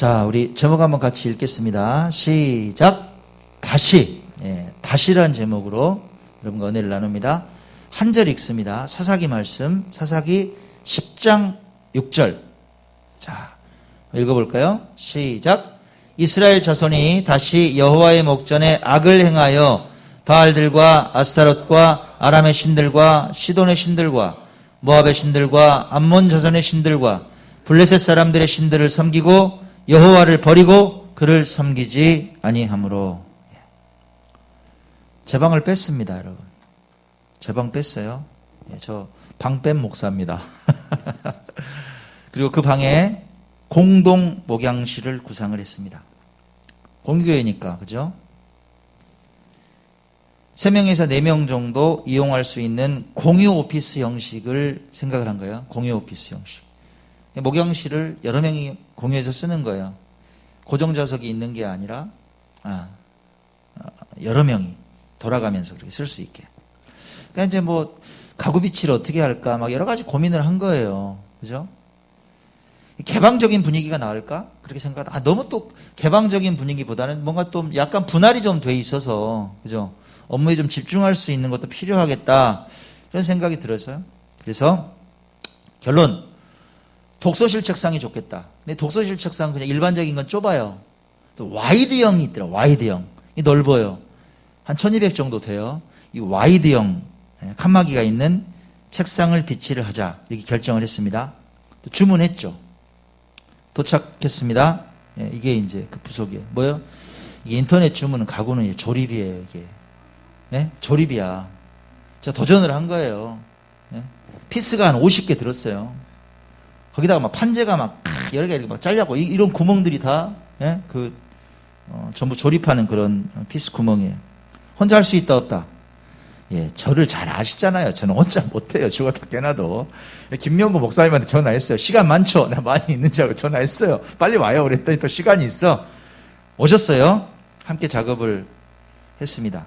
자, 우리 제목 한번 같이 읽겠습니다. 시작. 다시. 다시라는 제목으로 여러분과 은혜를 나눕니다. 한 절 읽습니다. 사사기 말씀, 사사기 10장 6절. 자, 읽어볼까요? 시작. 이스라엘 자손이 다시 여호와의 목전에 악을 행하여 바알들과 아스타롯과 아람의 신들과 시돈의 신들과 모압의 신들과 암몬 자손의 신들과 블레셋 사람들의 신들을 섬기고 여호와를 버리고 그를 섬기지 아니하므로. 제 방을 뺐습니다, 여러분. 제 방 뺐어요. 저 방 뺀 목사입니다. 그리고 그 방에 공동 목양실을 구상을 했습니다. 공교회니까, 그죠? 3명에서 4명 정도 이용할 수 있는 공유 오피스 형식을 생각을 한 거예요. 공유 오피스 형식. 목양실을 여러 명이 공유해서 쓰는 거예요. 고정좌석이 있는 게 아니라 여러 명이 돌아가면서 그렇게 쓸 수 있게. 그러니까 이제 뭐 가구 비치를 어떻게 할까 막 여러 가지 고민을 한 거예요. 그죠? 개방적인 분위기가 나을까? 그렇게 생각하다. 너무 또 개방적인 분위기보다는 뭔가 또 약간 분할이 좀 돼 있어서, 그죠? 업무에 좀 집중할 수 있는 것도 필요하겠다. 그런 생각이 들어서요. 그래서 결론. 독서실 책상이 좋겠다. 근데 독서실 책상은 그냥 일반적인 건 좁아요. 또 와이드형이 있더라고요. 와이드형. 이 넓어요. 한 1200 정도 돼요. 이 와이드형, 칸막이가 있는 책상을 비치를 하자. 이렇게 결정을 했습니다. 또 주문했죠. 도착했습니다. 이게 이제 그 부속이에요. 뭐요? 이게 인터넷 주문은 가구는 이제 조립이에요, 이게. 조립이야. 제가 도전을 한 거예요. 피스가 한 50개 들었어요. 거기다가 막 판재가 막 여러 개 이렇게 막 잘려고 이런 구멍들이 다 전부 조립하는 그런 피스 구멍이에요. 혼자 할 수 있다 없다. 저를 잘 아시잖아요. 저는 혼자 못해요. 죽었다 깨나도. 김명구 목사님한테 전화했어요. 시간 많죠? 나 많이 있는지 알고 전화했어요. 빨리 와요. 그랬더니 또 시간이 있어. 오셨어요. 함께 작업을 했습니다.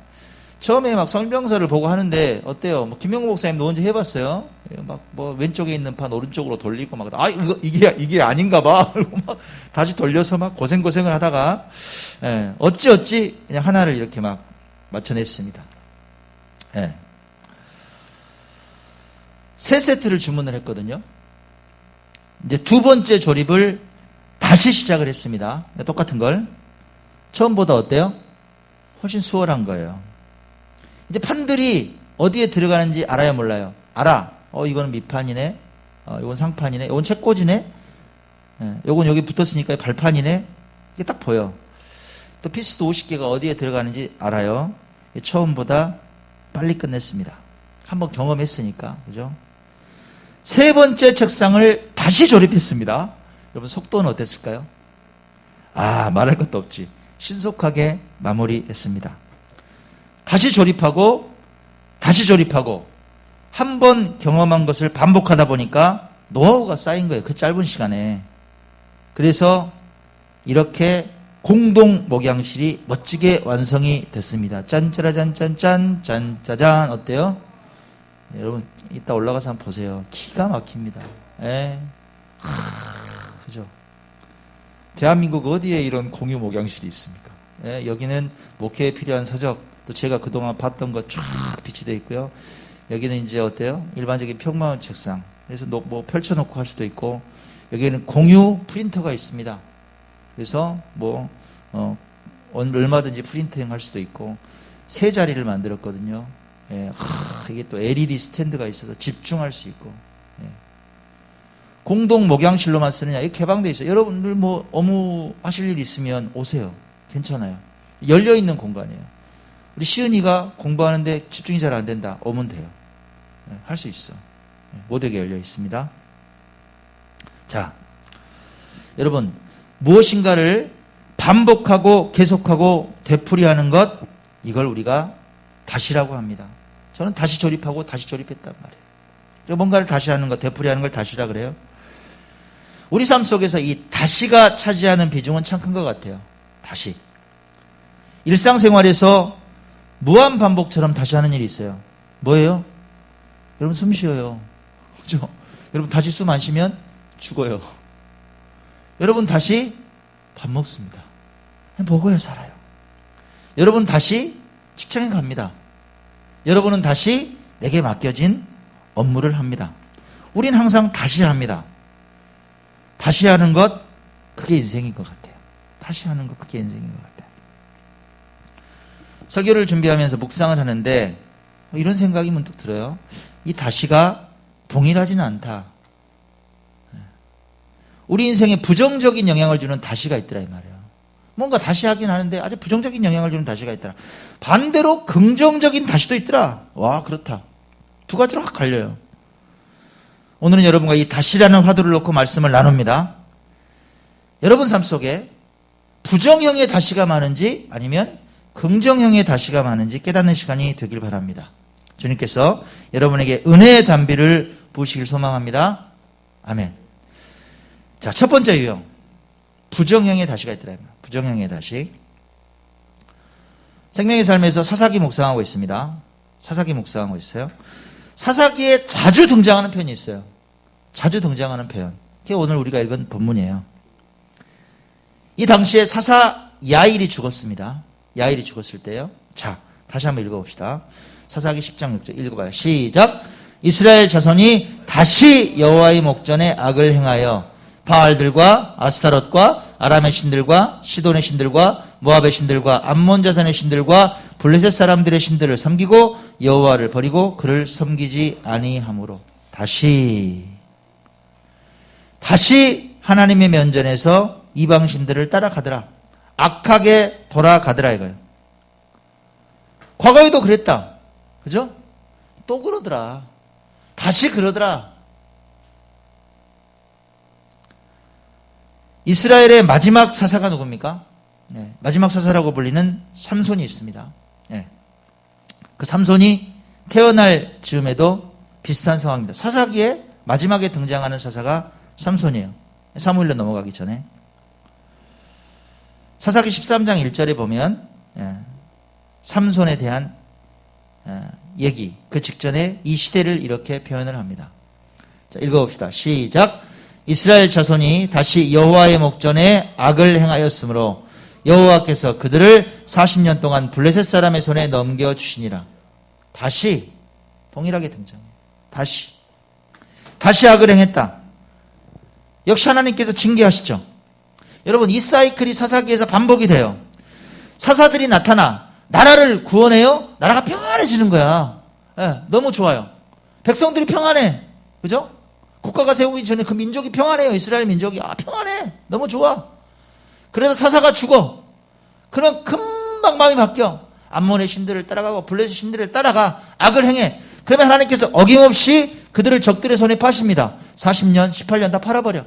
처음에 막 설명서를 보고 하는데 어때요? 뭐 김명구 목사님도 언제 해봤어요? 막 뭐 왼쪽에 있는 판 오른쪽으로 돌리고 막 이게 아닌가 봐. 그리고 막 다시 돌려서 막 고생을 하다가 어찌 그냥 하나를 이렇게 막 맞춰냈습니다. 3세트를 주문을 했거든요. 이제 두 번째 조립을 다시 시작을 했습니다. 똑같은 걸. 처음보다 어때요? 훨씬 수월한 거예요. 이제 판들이 어디에 들어가는지 알아요, 몰라요? 알아. 이거는 밑판이네. 이건 상판이네. 이건 책꽂이네. 이건 여기 붙었으니까 발판이네. 이게 딱 보여. 또 피스도 50개가 어디에 들어가는지 알아요. 처음보다 빨리 끝냈습니다. 한번 경험했으니까. 그죠? 세 번째 책상을 다시 조립했습니다. 여러분, 속도는 어땠을까요? 말할 것도 없지. 신속하게 마무리했습니다. 다시 조립하고 한 번 경험한 것을 반복하다 보니까 노하우가 쌓인 거예요. 그 짧은 시간에. 그래서 이렇게 공동 목양실이 멋지게 완성이 됐습니다. 짠짜라짠짠짠 짠짜잔. 어때요? 여러분 이따 올라가서 한번 보세요. 기가 막힙니다. 그죠? 대한민국 어디에 이런 공유 목양실이 있습니까? 여기는 목회에 필요한 서적, 또 제가 그동안 봤던 거 쫙 비치되어 있고요. 여기는 이제 어때요? 일반적인 평범한 책상. 그래서 뭐 펼쳐놓고 할 수도 있고, 여기는 공유 프린터가 있습니다. 그래서 얼마든지 프린팅 할 수도 있고, 3자리를 만들었거든요. 이게 또 LED 스탠드가 있어서 집중할 수 있고. 공동 목양실로만 쓰느냐? 이게 개방되어 있어요. 여러분들 뭐 업무 하실 일 있으면 오세요. 괜찮아요. 열려있는 공간이에요. 우리 시은이가 공부하는데 집중이 잘 안 된다. 오면 돼요. 할 수 있어. 모두에게 열려 있습니다. 자, 여러분, 무엇인가를 반복하고 계속하고 되풀이하는 것, 이걸 우리가 다시라고 합니다. 저는 다시 조립하고 다시 조립했단 말이에요. 뭔가를 다시 하는 것, 되풀이하는 걸 다시라 그래요. 우리 삶 속에서 이 다시가 차지하는 비중은 참 큰 것 같아요. 다시. 일상생활에서 무한 반복처럼 다시 하는 일이 있어요. 뭐예요? 여러분 숨 쉬어요. 그죠? 여러분 다시 숨 안 쉬면 죽어요. 여러분 다시 밥 먹습니다. 먹어야 살아요. 여러분 다시 직장에 갑니다. 여러분은 다시 내게 맡겨진 업무를 합니다. 우린 항상 다시 합니다. 다시 하는 것, 그게 인생인 것 같아요. 다시 하는 것, 그게 인생인 것 같아요. 설교를 준비하면서 묵상을 하는데 이런 생각이 문득 들어요. 이 다시가 동일하지는 않다. 우리 인생에 부정적인 영향을 주는 다시가 있더라 이 말이에요. 뭔가 다시 하긴 하는데 아주 부정적인 영향을 주는 다시가 있더라. 반대로 긍정적인 다시도 있더라. 와, 그렇다. 두 가지로 확 갈려요. 오늘은 여러분과 이 다시라는 화두를 놓고 말씀을 나눕니다. 여러분 삶 속에 부정형의 다시가 많은지 아니면 긍정형의 다시가 많은지 깨닫는 시간이 되길 바랍니다. 주님께서 여러분에게 은혜의 단비를 부으시길 소망합니다. 아멘. 자, 첫 번째 유형. 부정형의 다시가 있더라. 부정형의 다시. 생명의 삶에서 사사기 묵상하고 있습니다. 사사기 묵상하고 있어요. 사사기에 자주 등장하는 표현이 있어요. 자주 등장하는 표현. 그게 오늘 우리가 읽은 본문이에요. 이 당시에 사사 야일이 죽었습니다. 야일이 죽었을 때요. 자, 다시 한번 읽어봅시다. 사사기 10장 6절 읽어봐요. 시작. 이스라엘 자손이 다시 여호와의 목전에 악을 행하여 바알들과 아스타롯과 아람의 신들과 시돈의 신들과 모압의 신들과 암몬 자손의 신들과 블레셋 사람들의 신들을 섬기고 여호와를 버리고 그를 섬기지 아니하므로 다시 하나님의 면전에서 이방 신들을 따라가더라. 악하게 돌아가더라 이거예요. 과거에도 그랬다. 그죠? 또 그러더라. 다시 그러더라. 이스라엘의 마지막 사사가 누굽니까? 네, 마지막 사사라고 불리는 삼손이 있습니다. 네. 그 삼손이 태어날 즈음에도 비슷한 상황입니다. 사사기에 마지막에 등장하는 사사가 삼손이에요. 사무엘로 넘어가기 전에. 사사기 13장 1절에 보면 삼손에 대한 얘기, 그 직전에 이 시대를 이렇게 표현을 합니다. 자, 읽어봅시다. 시작. 이스라엘 자손이 다시 여호와의 목전에 악을 행하였으므로 여호와께서 그들을 40년 동안 블레셋 사람의 손에 넘겨주시니라. 다시 동일하게 등장해요. 다시 악을 행했다. 역시 하나님께서 징계하시죠. 여러분, 이 사이클이 사사기에서 반복이 돼요. 사사들이 나타나 나라를 구원해요. 나라가 평안해지는 거야. 네, 너무 좋아요. 백성들이 평안해. 그죠? 국가가 세우기 전에 그 민족이 평안해요. 이스라엘 민족이. 평안해. 너무 좋아. 그래서 사사가 죽어. 그럼 금방 마음이 바뀌어. 암몬의 신들을 따라가고 블레셋 신들을 따라가 악을 행해. 그러면 하나님께서 어김없이 그들을 적들의 손에 파십니다. 40년, 18년 다 팔아버려.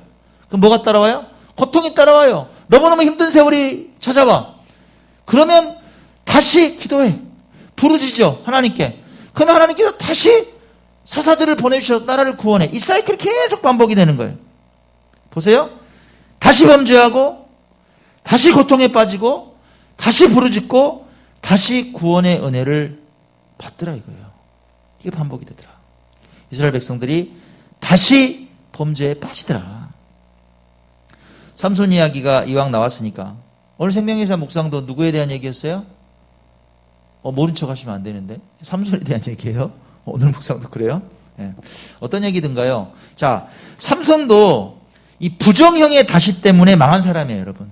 그럼 뭐가 따라와요? 고통이 따라와요. 너무너무 힘든 세월이 찾아와. 그러면 다시 기도해. 부르짖어 하나님께. 그러면 하나님께서 다시 사사들을 보내주셔서 나라를 구원해. 이 사이클이 계속 반복이 되는 거예요. 보세요. 다시 범죄하고 다시 고통에 빠지고 다시 부르짖고 다시 구원의 은혜를 받더라 이거예요. 이게 반복이 되더라. 이스라엘 백성들이 다시 범죄에 빠지더라. 삼손 이야기가 이왕 나왔으니까 오늘 생명의사 묵상도 누구에 대한 얘기였어요? 모른 척 하시면 안 되는데. 삼손에 대한 얘기예요. 오늘 묵상도 그래요? 네. 어떤 얘기든가요? 자, 삼손도 이 부정형의 다시 때문에 망한 사람이에요, 여러분.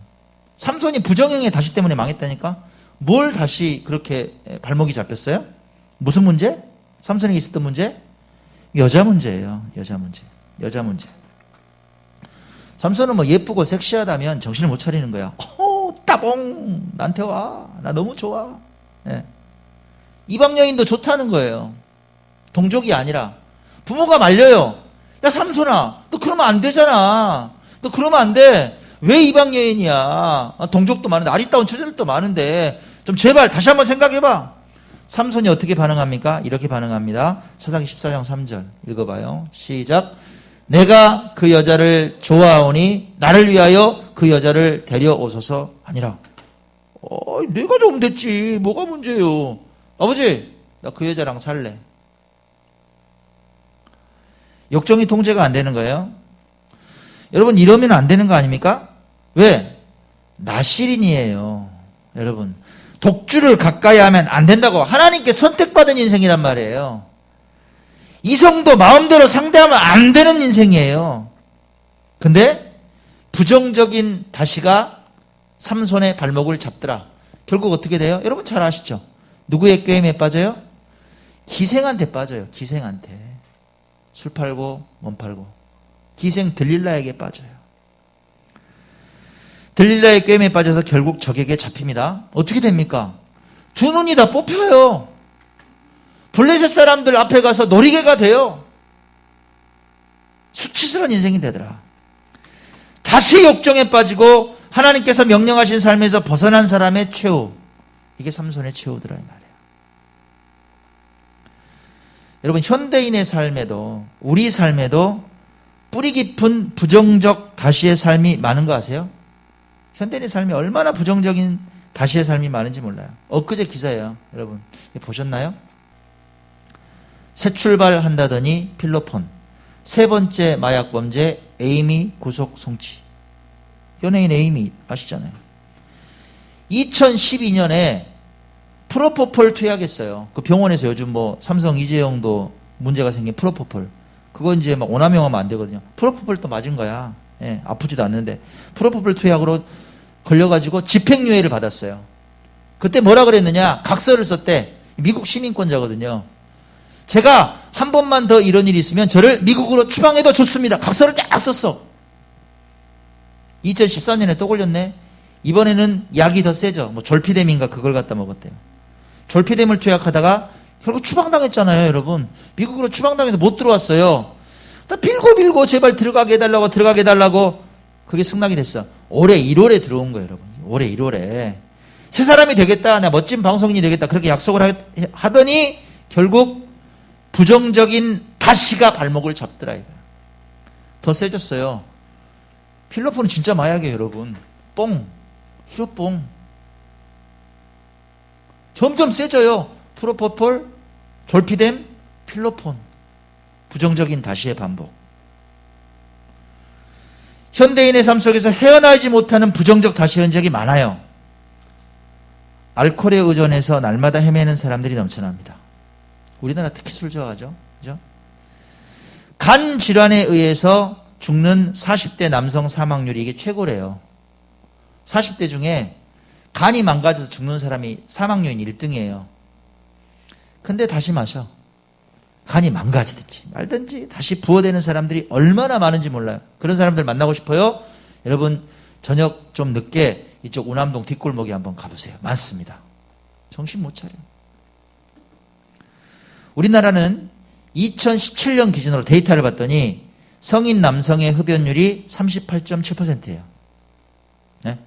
삼손이 부정형의 다시 때문에 망했다니까? 뭘 다시 그렇게 발목이 잡혔어요? 무슨 문제? 삼손에게 있었던 문제? 여자 문제예요. 여자 문제. 삼손은 뭐 예쁘고 섹시하다면 정신을 못 차리는 거야. 따봉! 나한테 와. 나 너무 좋아. 네. 이방 여인도 좋다는 거예요. 동족이 아니라. 부모가 말려요. 야, 삼손아, 너 그러면 안 되잖아. 너 그러면 안 돼. 왜 이방 여인이야? 동족도 많은데, 아리따운 처자들도 많은데, 좀 제발 다시 한번 생각해봐. 삼손이 어떻게 반응합니까? 이렇게 반응합니다. 사사기 14장 3절 읽어봐요. 시작. 내가 그 여자를 좋아하오니 나를 위하여 그 여자를 데려오소서 아니라. 내가 좀 됐지. 뭐가 문제예요? 아버지, 나 그 여자랑 살래. 욕정이 통제가 안 되는 거예요. 여러분, 이러면 안 되는 거 아닙니까? 왜? 나시린이에요. 여러분, 독주를 가까이 하면 안 된다고 하나님께 선택받은 인생이란 말이에요. 이성도 마음대로 상대하면 안 되는 인생이에요. 근데 부정적인 다시가 삼손의 발목을 잡더라. 결국 어떻게 돼요? 여러분 잘 아시죠? 누구의 꾀임에 빠져요? 기생한테 빠져요. 기생한테. 술 팔고 몸 팔고. 기생 들릴라에게 빠져요. 들릴라의 꾀임에 빠져서 결국 적에게 잡힙니다. 어떻게 됩니까? 두 눈이 다 뽑혀요. 블레셋 사람들 앞에 가서 놀이개가 돼요. 수치스러운 인생이 되더라. 다시 욕정에 빠지고 하나님께서 명령하신 삶에서 벗어난 사람의 최후. 이게 삼손의 최후더라 이 말이에요. 여러분, 현대인의 삶에도, 우리 삶에도 뿌리 깊은 부정적 다시의 삶이 많은 거 아세요? 현대인의 삶이 얼마나 부정적인 다시의 삶이 많은지 몰라요. 엊그제 기사예요. 여러분 보셨나요? 새 출발한다더니 필로폰. 세 번째 마약 범죄 에이미 구속 송치. 연예인 에이미 아시잖아요. 2012년에 프로포폴 투약했어요. 그 병원에서 요즘 뭐 삼성 이재용도 문제가 생긴 프로포폴. 그거 이제 막 오남용하면 안 되거든요. 프로포폴 또 맞은 거야. 예, 아프지도 않는데. 프로포폴 투약으로 걸려가지고 집행유예를 받았어요. 그때 뭐라 그랬느냐? 각서를 썼대. 미국 시민권자거든요. 제가 한 번만 더 이런 일이 있으면 저를 미국으로 추방해도 좋습니다. 각서를 쫙 썼어. 2014년에 또 걸렸네. 이번에는 약이 더 세죠. 뭐 졸피뎀인가 그걸 갖다 먹었대요. 졸피뎀을 투약하다가 결국 추방당했잖아요, 여러분. 미국으로 추방당해서 못 들어왔어요. 빌고 제발 들어가게 해달라고 그게 승낙이 됐어. 올해 1월에 들어온 거예요, 여러분. 올해 1월에. 새 사람이 되겠다. 나 멋진 방송인이 되겠다. 그렇게 약속을 하더니 결국 부정적인 다시가 발목을 잡더라. 이거야. 더 세졌어요. 필로폰은 진짜 마약이에요, 여러분. 뽕. 히로뽕. 점점 세져요. 프로포폴, 졸피뎀, 필로폰. 부정적인 다시의 반복. 현대인의 삶 속에서 헤어나지 못하는 부정적 다시 흔적이 많아요. 알코올에 의존해서 날마다 헤매는 사람들이 넘쳐납니다. 우리나라 특히 술 좋아하죠. 그죠? 간 질환에 의해서 죽는 40대 남성 사망률이 이게 최고래요. 40대 중에 간이 망가져서 죽는 사람이 사망률이 1등이에요. 근데 다시 마셔. 간이 망가지든지 말든지 다시 부어대는 사람들이 얼마나 많은지 몰라요. 그런 사람들 만나고 싶어요? 여러분 저녁 좀 늦게 이쪽 운암동 뒷골목에 한번 가보세요. 많습니다. 정신 못 차려. 우리나라는 2017년 기준으로 데이터를 봤더니 성인 남성의 흡연율이 38.7%예요. 네?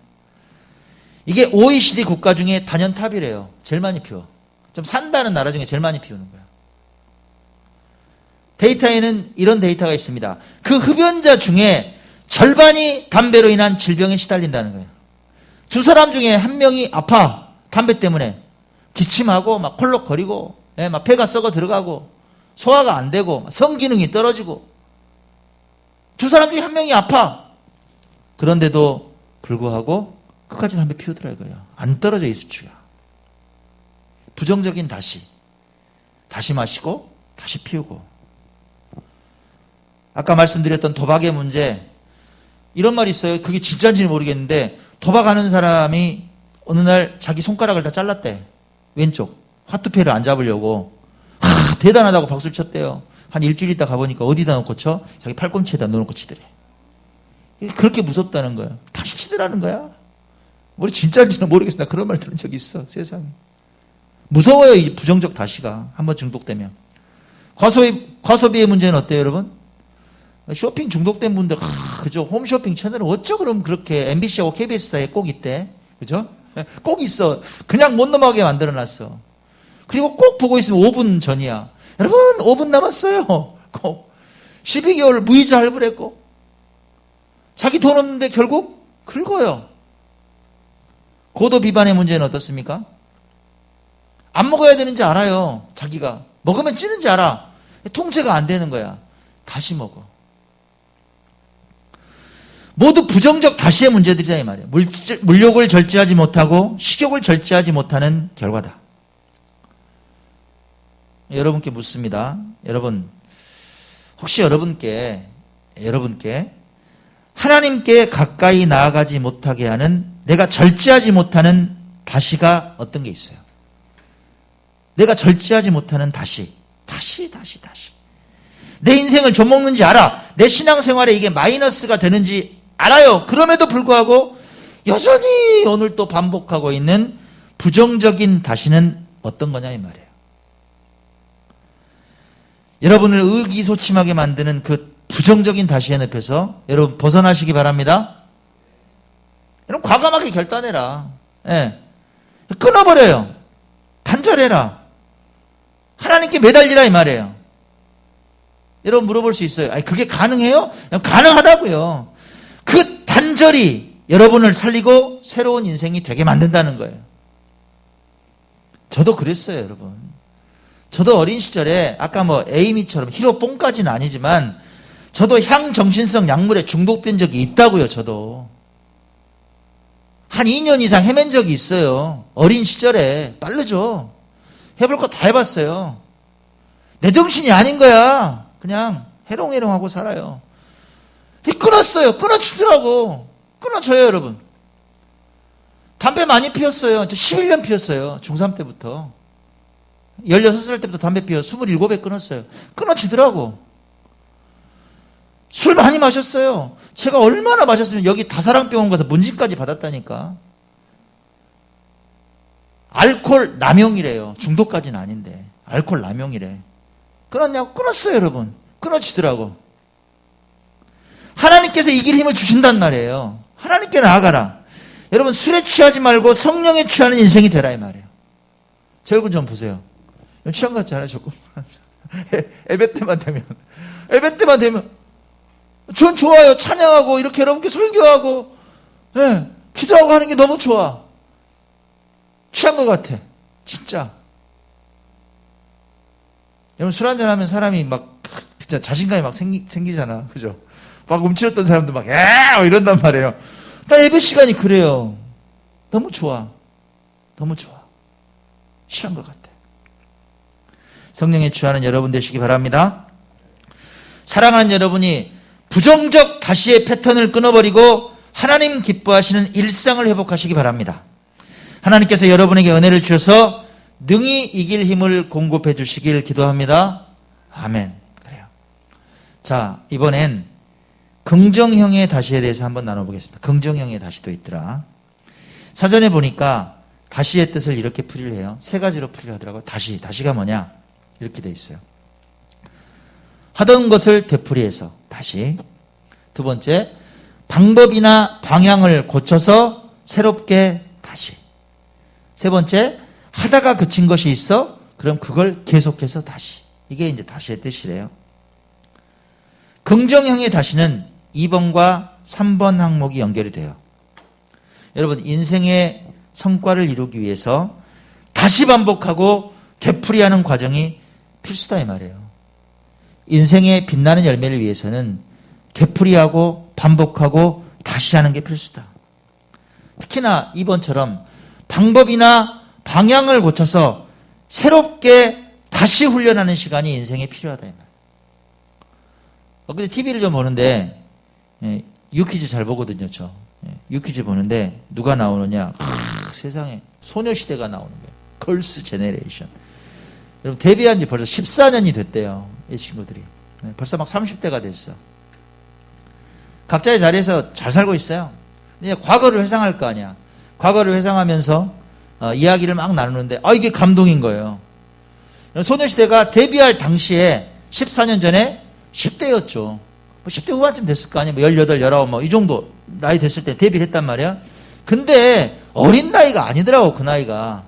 이게 OECD 국가 중에 단연 탑이래요. 제일 많이 피워. 좀 산다는 나라 중에 제일 많이 피우는 거야. 데이터에는 이런 데이터가 있습니다. 그 흡연자 중에 절반이 담배로 인한 질병에 시달린다는 거예요. 두 사람 중에 한 명이 아파. 담배 때문에. 기침하고 막 콜록거리고 막 폐가 썩어 들어가고 소화가 안 되고 성기능이 떨어지고 두 사람 중에 한 명이 아파. 그런데도 불구하고 끝까지 담배 피우더라고요. 안 떨어져 이 수치가. 부정적인 다시 마시고 다시 피우고. 아까 말씀드렸던 도박의 문제, 이런 말이 있어요. 그게 진짜인지는 모르겠는데 도박하는 사람이 어느 날 자기 손가락을 다 잘랐대. 왼쪽 화투패를 안 잡으려고. 대단하다고 박수를 쳤대요. 한 일주일 있다 가보니까 어디다 놓고 쳐? 자기 팔꿈치에다 넣어놓고 치더래. 그렇게 무섭다는 거야. 다시 치더라는 거야. 우리 진짜인지는 모르겠어. 나 그런 말 들은 적이 있어. 세상에. 무서워요. 이 부정적 다시가 한번 중독되면. 과소비의 문제는 어때요, 여러분? 쇼핑 중독된 분들, 그죠? 홈쇼핑 채널은 어쩌 그럼 그렇게 MBC하고 KBS 사이에 꼭 있대. 그죠? 꼭 있어. 그냥 못 넘어가게 만들어놨어. 그리고 꼭 보고 있으면 5분 전이야. 여러분, 5분 남았어요. 꼭. 12개월 무이자 할부했고. 자기 돈 없는데 결국 긁어요. 고도 비만의 문제는 어떻습니까? 안 먹어야 되는지 알아요. 자기가. 먹으면 찌는지 알아. 통제가 안 되는 거야. 다시 먹어. 모두 부정적 다시의 문제들이다 이 말이에요. 물욕을 절제하지 못하고 식욕을 절제하지 못하는 결과다. 여러분께 묻습니다. 여러분, 혹시 여러분께 하나님께 가까이 나아가지 못하게 하는, 내가 절제하지 못하는 다시가 어떤 게 있어요? 내가 절제하지 못하는 다시. 내 인생을 좀먹는지 알아. 내 신앙생활에 이게 마이너스가 되는지 알아요. 그럼에도 불구하고 여전히 오늘 또 반복하고 있는 부정적인 다시는 어떤 거냐 이 말이에요. 여러분을 의기소침하게 만드는 그 부정적인 다시의 늪에서 여러분 벗어나시기 바랍니다. 여러분 과감하게 결단해라. 예. 끊어버려요. 단절해라. 하나님께 매달리라 이 말이에요. 여러분 물어볼 수 있어요. 아니 그게 가능해요? 가능하다고요. 그 단절이 여러분을 살리고 새로운 인생이 되게 만든다는 거예요. 저도 그랬어요, 여러분. 저도 어린 시절에 아까 뭐 에이미처럼 히로뽕까지는 아니지만 저도 향정신성 약물에 중독된 적이 있다고요, 저도. 한 2년 이상 헤맨 적이 있어요. 어린 시절에. 빠르죠. 해볼 거 다 해봤어요. 내 정신이 아닌 거야. 그냥 해롱해롱하고 살아요. 끊었어요. 끊어주더라고. 끊어져요, 여러분. 담배 많이 피웠어요. 저 11년 피웠어요. 중3 때부터. 16살 때부터 담배 피워 27배 끊었어요. 끊어지더라고. 술 많이 마셨어요. 제가 얼마나 마셨으면 여기 다사랑병원 가서 문진까지 받았다니까. 알코올 남용이래요. 중독까지는 아닌데. 알코올 남용이래. 끊었냐고? 끊었어요, 여러분. 끊어지더라고. 하나님께서 이길 힘을 주신단 말이에요. 하나님께 나아가라. 여러분 술에 취하지 말고 성령에 취하는 인생이 되라 이 말이에요. 제 얼굴 좀 보세요. 취한 것 같지 않아요? 조금. 예배 때만 되면 전 좋아요. 찬양하고 이렇게 여러분께 설교하고 기도하고 하는 게 너무 좋아. 취한 것 같아. 진짜. 여러분 술 한잔하면 사람이 막 진짜 자신감이 막 생기잖아. 그죠? 막 움츠렸던 사람도 막 이런단 말이에요. 나 예배 시간이 그래요. 너무 좋아. 취한 것 같아. 성령에 취하는 여러분 되시기 바랍니다. 사랑하는 여러분이 부정적 다시의 패턴을 끊어버리고 하나님 기뻐하시는 일상을 회복하시기 바랍니다. 하나님께서 여러분에게 은혜를 주셔서 능히 이길 힘을 공급해 주시길 기도합니다. 아멘. 그래요. 자, 이번엔 긍정형의 다시에 대해서 한번 나눠보겠습니다. 긍정형의 다시도 있더라. 사전에 보니까 다시의 뜻을 이렇게 풀이를 해요. 세 가지로 풀이를 하더라고요. 다시가 뭐냐? 이렇게 돼 있어요. 하던 것을 되풀이해서 다시. 두 번째, 방법이나 방향을 고쳐서 새롭게 다시. 세 번째, 하다가 그친 것이 있어? 그럼 그걸 계속해서 다시. 이게 이제 다시의 뜻이래요. 긍정형의 다시는 2번과 3번 항목이 연결이 돼요. 여러분, 인생의 성과를 이루기 위해서 다시 반복하고 되풀이하는 과정이 필수다 이 말이에요. 인생의 빛나는 열매를 위해서는 되풀이하고 반복하고 다시 하는 게 필수다. 특히나 2번처럼 방법이나 방향을 고쳐서 새롭게 다시 훈련하는 시간이 인생에 필요하다 이 말이에요. 근데 TV를 좀 보는데 유퀴즈 잘 보거든요. 저 유퀴즈 보는데 누가 나오느냐, 세상에 소녀시대가 나오는 거예요. 걸스 제네레이션. 여러분 데뷔한 지 벌써 14년이 됐대요. 이 친구들이. 벌써 막 30대가 됐어. 각자의 자리에서 잘 살고 있어요. 근데 과거를 회상할 거 아니야. 과거를 회상하면서 이야기를 막 나누는데 이게 감동인 거예요. 소녀시대가 데뷔할 당시에 14년 전에 10대였죠. 10대 후반쯤 됐을 거 아니에요. 18, 19, 이 정도 나이 됐을 때 데뷔를 했단 말이야. 근데 어린 나이가 아니더라고, 그 나이가.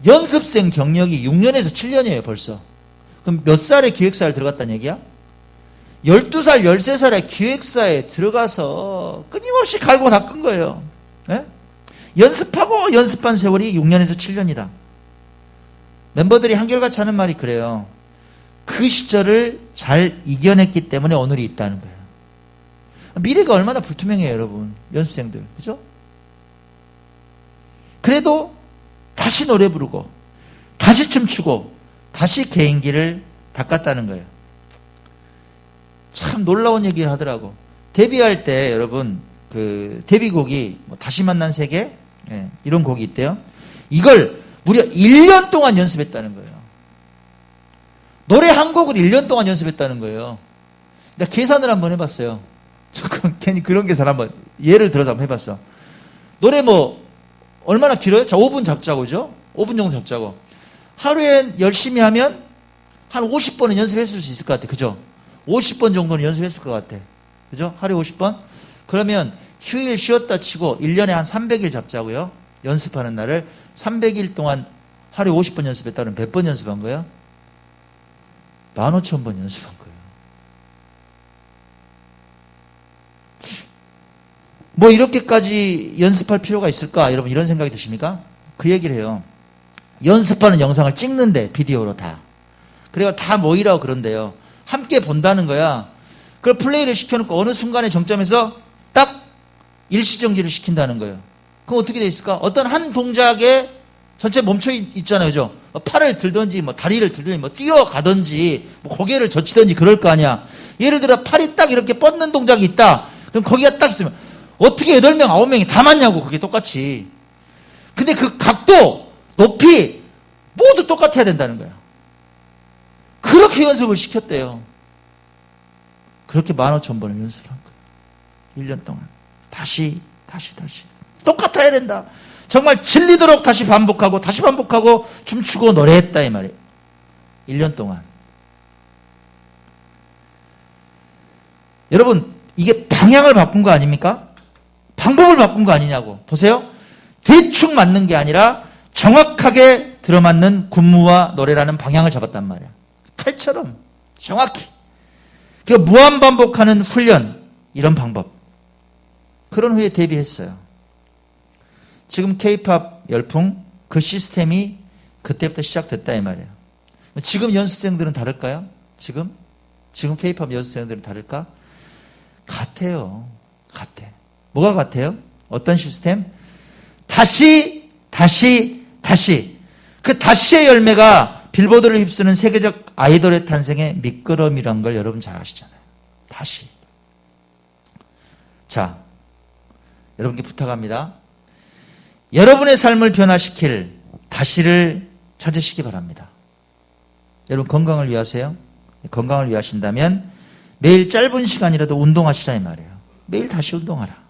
연습생 경력이 6년에서 7년이에요, 벌써. 그럼 몇 살에 기획사를 들어갔다는 얘기야? 12살, 13살에 기획사에 들어가서 끊임없이 갈고 닦은 거예요. 네? 연습하고 연습한 세월이 6년에서 7년이다. 멤버들이 한결같이 하는 말이 그래요. 그 시절을 잘 이겨냈기 때문에 오늘이 있다는 거예요. 미래가 얼마나 불투명해요, 여러분. 연습생들. 그죠? 그래도 다시 노래 부르고, 다시 춤추고, 다시 개인기를 닦았다는 거예요. 참 놀라운 얘기를 하더라고. 데뷔할 때 여러분, 그 데뷔곡이 뭐 다시 만난 세계? 예, 이런 곡이 있대요. 이걸 무려 1년 동안 연습했다는 거예요. 노래 한 곡을 1년 동안 연습했다는 거예요. 내가 계산을 한번 해봤어요. 괜히 그런 계산 한번, 예를 들어서 한번 해봤어. 노래 뭐, 얼마나 길어요? 자, 5분 잡자고, 그죠? 5분 정도 잡자고. 하루에 열심히 하면 한 50번은 연습했을 수 있을 것 같아. 그죠? 50번 정도는 연습했을 것 같아. 그죠? 하루에 50번? 그러면 휴일 쉬었다 치고 1년에 한 300일 잡자고요. 연습하는 날을 300일 동안 하루에 50번 연습했다면 몇 번 연습한 거예요? 15,000번 연습한 거예요. 뭐 이렇게까지 연습할 필요가 있을까? 여러분 이런 생각이 드십니까? 그 얘기를 해요. 연습하는 영상을 찍는데 비디오로 다. 그리고 다 모이라고 그런데요. 함께 본다는 거야. 그걸 플레이를 시켜놓고 어느 순간의 정점에서 딱 일시정지를 시킨다는 거예요. 그럼 어떻게 돼 있을까? 어떤 한 동작에 전체 멈춰 있잖아요. 그죠? 팔을 들든지 뭐 다리를 들든지 뭐 뛰어가든지 뭐 고개를 젖히든지 그럴 거 아니야. 예를 들어 팔이 딱 이렇게 뻗는 동작이 있다. 그럼 거기가 딱 있으면 어떻게 8명, 9명이 다 맞냐고, 그게 똑같이. 근데 그 각도, 높이, 모두 똑같아야 된다는 거야. 그렇게 연습을 시켰대요. 그렇게 15,000번을 연습을 한 거예요. 1년 동안. 다시. 똑같아야 된다. 정말 질리도록 다시 반복하고, 춤추고 노래했다, 이 말이에요. 1년 동안. 여러분, 이게 방향을 바꾼 거 아닙니까? 방법을 바꾼 거 아니냐고. 보세요. 대충 맞는 게 아니라 정확하게 들어맞는 군무와 노래라는 방향을 잡았단 말이야. 칼처럼 정확히. 그 무한반복하는 훈련, 이런 방법. 그런 후에 데뷔했어요. 지금 K-팝 열풍, 그 시스템이 그때부터 시작됐다 이 말이에요. 지금 연습생들은 다를까요? 지금 K-팝 연습생들은 다를까? 같아요. 같아. 뭐가 같아요? 어떤 시스템? 다시. 그 다시의 열매가 빌보드를 휩쓰는 세계적 아이돌의 탄생의 미끄럼이란 걸 여러분 잘 아시잖아요. 다시. 자, 여러분께 부탁합니다. 여러분의 삶을 변화시킬 다시를 찾으시기 바랍니다. 여러분 건강을 위하세요? 건강을 위하신다면 매일 짧은 시간이라도 운동하시라 이 말이에요. 매일 다시 운동하라.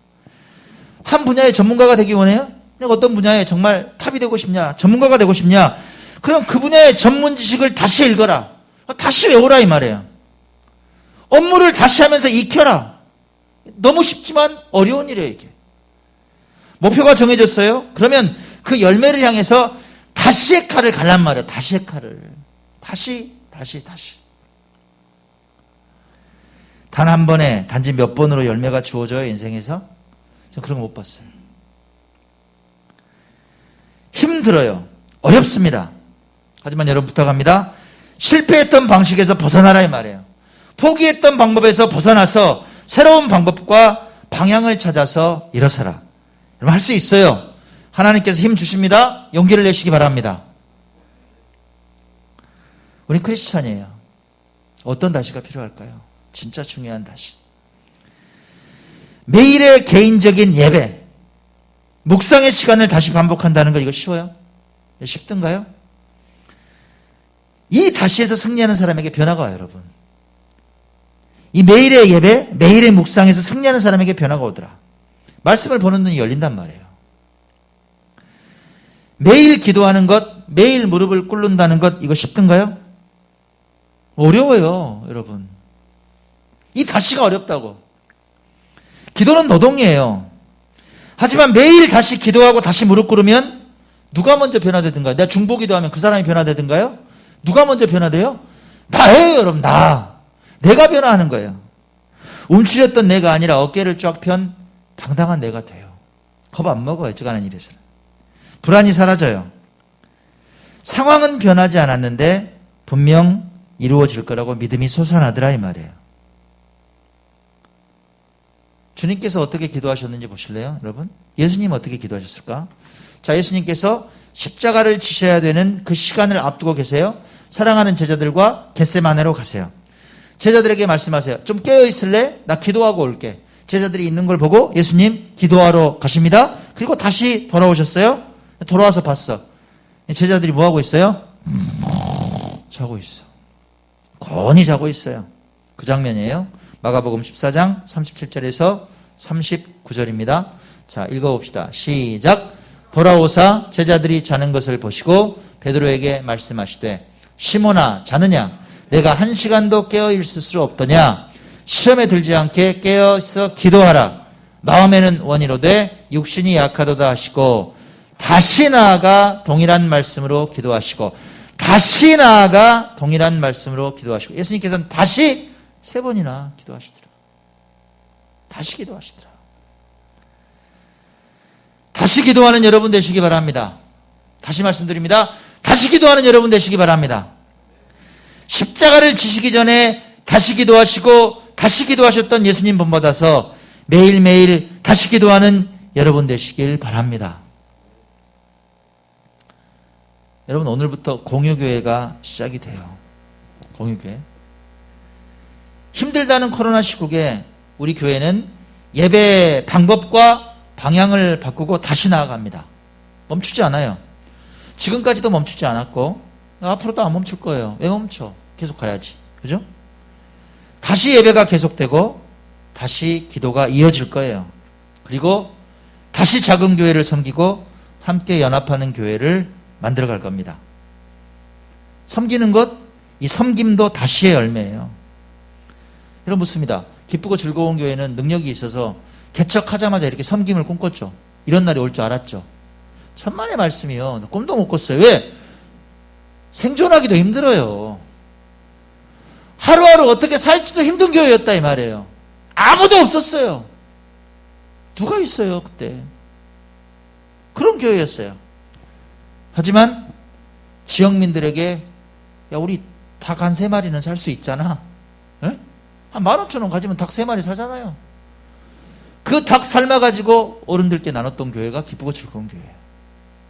한 분야의 전문가가 되기 원해요? 내가 어떤 분야에 정말 탑이 되고 싶냐? 전문가가 되고 싶냐? 그럼 그 분야의 전문 지식을 다시 읽어라. 다시 외우라 이 말이에요. 업무를 다시 하면서 익혀라. 너무 쉽지만 어려운 일이에요 이게. 목표가 정해졌어요? 그러면 그 열매를 향해서 다시의 칼을 갈란 말이에요. 다시의 칼을. 다시. 단 한 번에 단지 몇 번으로 열매가 주어져요 인생에서? 전 그런 거 못 봤어요. 힘들어요. 어렵습니다. 하지만 여러분 부탁합니다. 실패했던 방식에서 벗어나라 이 말이에요. 포기했던 방법에서 벗어나서 새로운 방법과 방향을 찾아서 일어서라. 여러분 할 수 있어요. 하나님께서 힘 주십니다. 용기를 내시기 바랍니다. 우린 크리스찬이에요. 어떤 다시가 필요할까요? 진짜 중요한 다시. 매일의 개인적인 예배, 묵상의 시간을 다시 반복한다는 거 이거 쉬워요? 쉽던가요? 이 다시에서 승리하는 사람에게 변화가 와요, 여러분. 이 매일의 예배, 매일의 묵상에서 승리하는 사람에게 변화가 오더라. 말씀을 보는 눈이 열린단 말이에요. 매일 기도하는 것, 매일 무릎을 꿇는다는 것 이거 쉽던가요? 어려워요, 여러분. 이 다시가 어렵다고. 기도는 노동이에요. 하지만 매일 다시 기도하고 다시 무릎 꿇으면 누가 먼저 변화되든가요? 내가 중보기도 하면 그 사람이 변화되든가요? 누가 먼저 변화돼요? 나예요, 여러분. 내가 변화하는 거예요. 움츠렸던 내가 아니라 어깨를 쫙 편 당당한 내가 돼요. 겁 안 먹어요, 어쩌가는 일에서는. 불안이 사라져요. 상황은 변하지 않았는데 분명 이루어질 거라고 믿음이 솟아나더라 이 말이에요. 주님께서 어떻게 기도하셨는지 보실래요, 여러분? 예수님 어떻게 기도하셨을까? 자, 예수님께서 십자가를 지셔야 되는 그 시간을 앞두고 계세요. 사랑하는 제자들과 겟세마네로 가세요. 제자들에게 말씀하세요. 좀 깨어 있을래? 나 기도하고 올게. 제자들이 있는 걸 보고 예수님 기도하러 가십니다. 그리고 다시 돌아오셨어요. 돌아와서 봤어. 제자들이 뭐 하고 있어요? 자고 있어. 건히 자고 있어요. 그 장면이에요. 마가복음 14장 37절에서 39절입니다. 자, 읽어봅시다. 시작. 돌아오사 제자들이 자는 것을 보시고 베드로에게 말씀하시되 시몬아 자느냐? 내가 1시간도 깨어 있을 수 없더냐? 시험에 들지 않게 깨어 있어 기도하라. 마음에는 원이로되 육신이 약하도다 하시고 다시 나아가 동일한 말씀으로 기도하시고 다시 나아가 동일한 말씀으로 기도하시고 예수님께서는 다시 3번이나 기도하시더라. 다시 기도하시더라. 다시 기도하는 여러분 되시기 바랍니다. 다시 말씀드립니다. 다시 기도하는 여러분 되시기 바랍니다. 십자가를 지시기 전에 다시 기도하시고 다시 기도하셨던 예수님 본받아서 매일매일 다시 기도하는 여러분 되시길 바랍니다. 여러분 오늘부터 공유교회가 시작이 돼요. 공유교회. 힘들다는 코로나 시국에 우리 교회는 예배 방법과 방향을 바꾸고 다시 나아갑니다. 멈추지 않아요. 지금까지도 멈추지 않았고 앞으로도 안 멈출 거예요. 왜 멈춰? 계속 가야지. 그죠? 다시 예배가 계속되고 다시 기도가 이어질 거예요. 그리고 다시 작은 교회를 섬기고 함께 연합하는 교회를 만들어 갈 겁니다. 섬기는 것, 이 섬김도 다시의 열매예요. 여러분 묻습니다. 기쁘고 즐거운 교회는 능력이 있어서 개척하자마자 이렇게 섬김을 꿈꿨죠. 이런 날이 올 줄 알았죠. 천만의 말씀이요. 꿈도 못 꿨어요. 왜? 생존하기도 힘들어요. 하루하루 어떻게 살지도 힘든 교회였다 이 말이에요. 아무도 없었어요. 누가 있어요 그때. 그런 교회였어요. 하지만 지역민들에게 야 우리 닭 한 3마리는 살 수 있잖아. 에? 한 15,000원 가지면 닭 3마리 사잖아요. 그 닭 삶아가지고 어른들께 나눴던 교회가 기쁘고 즐거운 교회예요.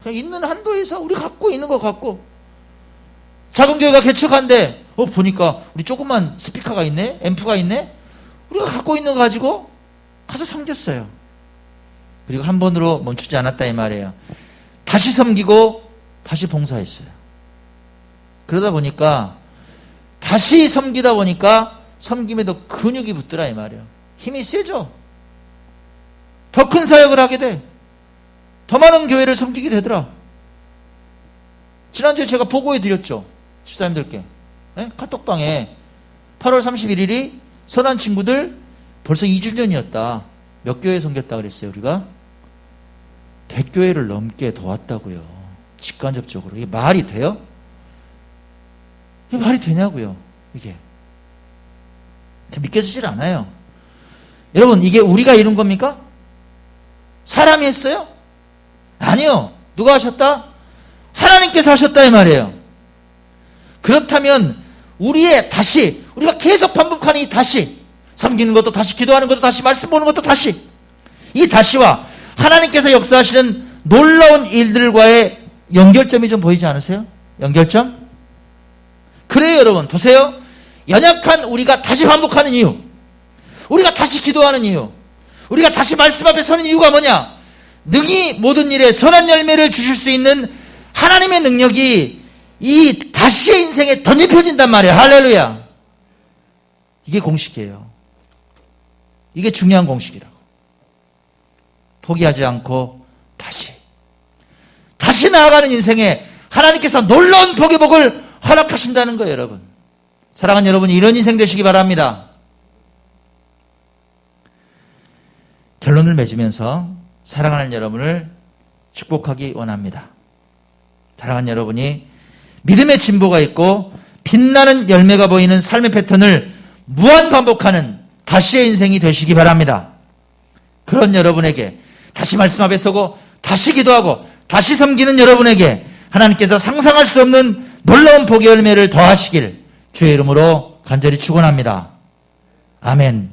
그냥 있는 한도에서 우리 갖고 있는 거 갖고 작은 교회가 개척한데 보니까 우리 조그만 스피커가 있네? 앰프가 있네? 우리가 갖고 있는 거 가지고 가서 섬겼어요. 그리고 한 번으로 멈추지 않았다 이 말이에요. 다시 섬기고 다시 봉사했어요. 그러다 보니까 다시 섬기다 보니까 섬김에도 근육이 붙더라 이 말이에요. 힘이 세죠. 더 큰 사역을 하게 돼. 더 많은 교회를 섬기게 되더라. 지난주에 제가 보고해 드렸죠. 집사님들께. 네? 카톡방에 8월 31일이 선한 친구들 벌써 2주 전이었다. 몇 교회 섬겼다 그랬어요 우리가? 100교회를 넘게 더 왔다고요. 직간접적으로. 이게 말이 돼요? 이게 말이 되냐고요. 이게. 믿겨지질 않아요. 여러분 이게 우리가 이룬 겁니까? 사람이 했어요? 아니요. 누가 하셨다? 하나님께서 하셨다 이 말이에요. 그렇다면 우리의 다시 우리가 계속 반복하는 이 다시 섬기는 것도 다시 기도하는 것도 다시 말씀 보는 것도 다시 이 다시와 하나님께서 역사하시는 놀라운 일들과의 연결점이 좀 보이지 않으세요? 연결점? 그래요 여러분 보세요. 연약한 우리가 다시 반복하는 이유 우리가 다시 기도하는 이유 우리가 다시 말씀 앞에 서는 이유가 뭐냐? 능히 모든 일에 선한 열매를 주실 수 있는 하나님의 능력이 이 다시의 인생에 덧입혀진단 말이에요. 할렐루야. 이게 공식이에요. 이게 중요한 공식이라고. 포기하지 않고 다시 나아가는 인생에 하나님께서 놀라운 복의 복을 허락하신다는 거예요 여러분. 사랑하는 여러분이 이런 인생 되시기 바랍니다. 결론을 맺으면서 사랑하는 여러분을 축복하기 원합니다. 사랑하는 여러분이 믿음의 진보가 있고 빛나는 열매가 보이는 삶의 패턴을 무한 반복하는 다시의 인생이 되시기 바랍니다. 그런 여러분에게 다시 말씀 앞에 서고 다시 기도하고 다시 섬기는 여러분에게 하나님께서 상상할 수 없는 놀라운 복의 열매를 더하시길 주의 이름으로 간절히 축원합니다. 아멘.